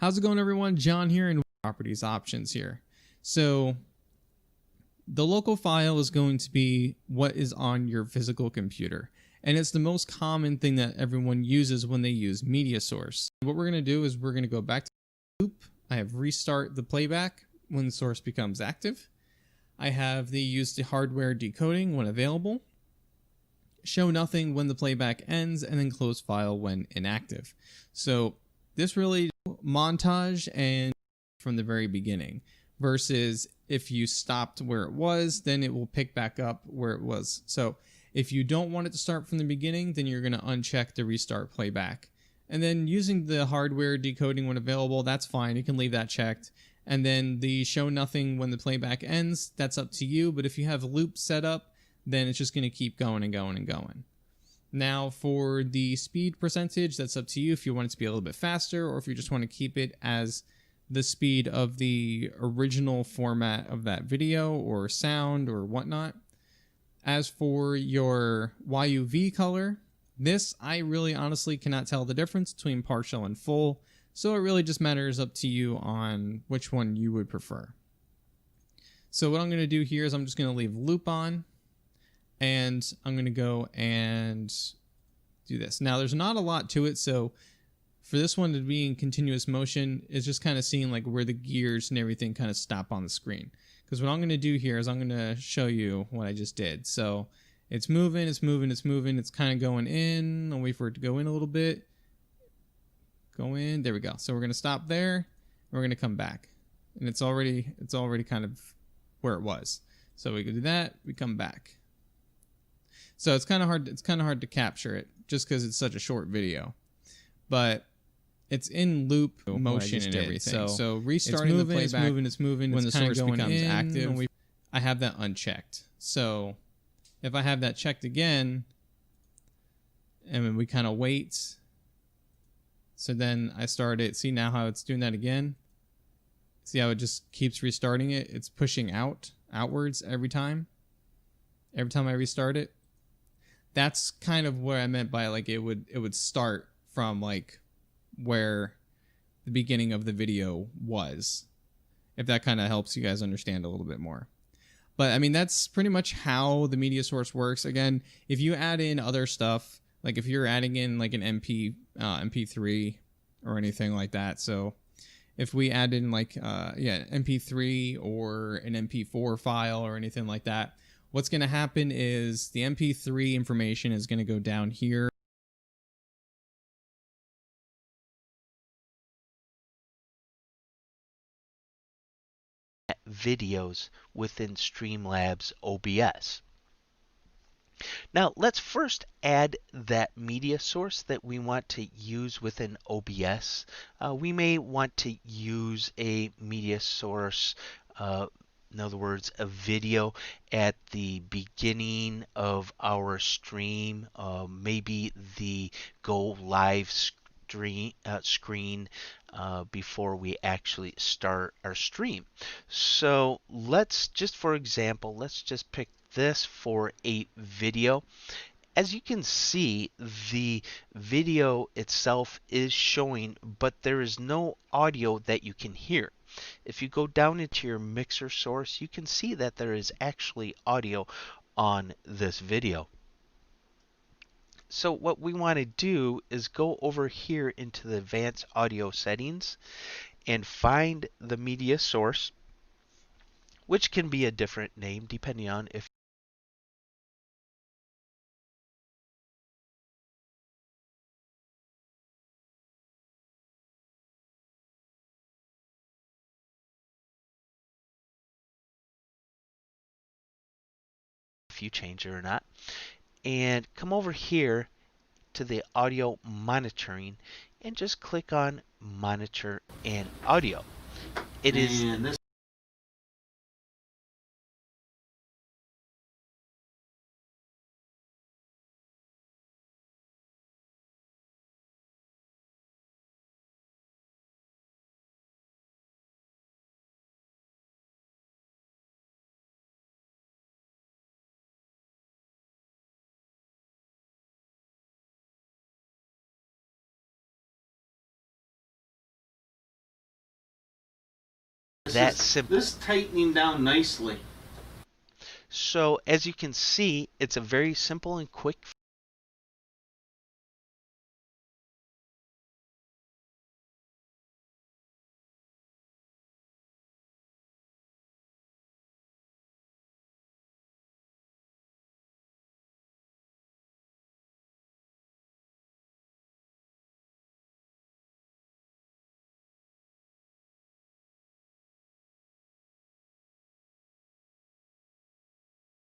How's it going, everyone? John here in Properties Options here. So the local file is going to be what is on your physical computer. And it's the most common thing that everyone uses when they use media source. What we're going to do is we're going to go back to the loop. I have restart the playback when the source becomes active. I have the use the hardware decoding when available. Show nothing when the playback ends, and then close file when inactive. So this really montage and from the very beginning, versus if you stopped where it was, then it will pick back up where it was. So if you don't want it to start from the beginning, then you're going to uncheck the restart playback. And then using the hardware decoding when available, that's fine. You can leave that checked. And then the show nothing when the playback ends, that's up to you. But if you have loop set up, then it's just going to keep going and going and going. Now for the speed percentage, that's up to you if you want it to be a little bit faster or if you just want to keep it as the speed of the original format of that video or sound or whatnot. As for your YUV color, this I really honestly cannot tell the difference between partial and full, so it really just matters up to you on which one you would prefer. So what I'm going to do here is I'm just going to leave loop on. And I'm going to go and do this. Now, there's not a lot to it, so for this one to be in continuous motion, it's just kind of seeing like where the gears and everything kind of stop on the screen. Because what I'm going to do here is I'm going to show you what I just did. So it's moving, it's moving, it's moving. It's kind of going in. I'll wait for it to go in a little bit. Go in. There we go. So we're going to stop there. And we're going to come back. And it's already kind of where it was. So we can do that. We come back. So it's kind of hard to capture it just because it's such a short video, but it's in loop motion and everything. So restarting the playback, it's moving when the source becomes active. I have that unchecked. So if I have that checked again, and then we kind of wait. So then I start it. See now how it's doing that again? See how it just keeps restarting it? It's pushing outwards every time I restart it. That's kind of where I meant by like it would start from like where the beginning of the video was, if that kind of helps you guys understand a little bit more. But I mean, that's pretty much how the media source works. Again, if you add in other stuff, like if you're adding in like an MP3 or anything like that. So if we add in like MP3 or an MP4 file or anything like that, what's going to happen is the MP3 information is going to go down here. Videos within Streamlabs OBS. Now let's first add that media source that we want to use within OBS. We may want to use a media source, in other words, a video at the beginning of our stream, maybe the go live screen before we actually start our stream. So let's just, for example, let's just pick this for a video. As you can see, the video itself is showing, but there is no audio that you can hear. If you go down into your mixer source, you can see that there is actually audio on this video. So what we want to do is go over here into the advanced audio settings and find the media source, which can be a different name depending on if you change it or not. And come over here to the audio monitoring and just click on monitor and audio. It is that simple. This tightening down nicely. So as you can see, it's a very simple and quick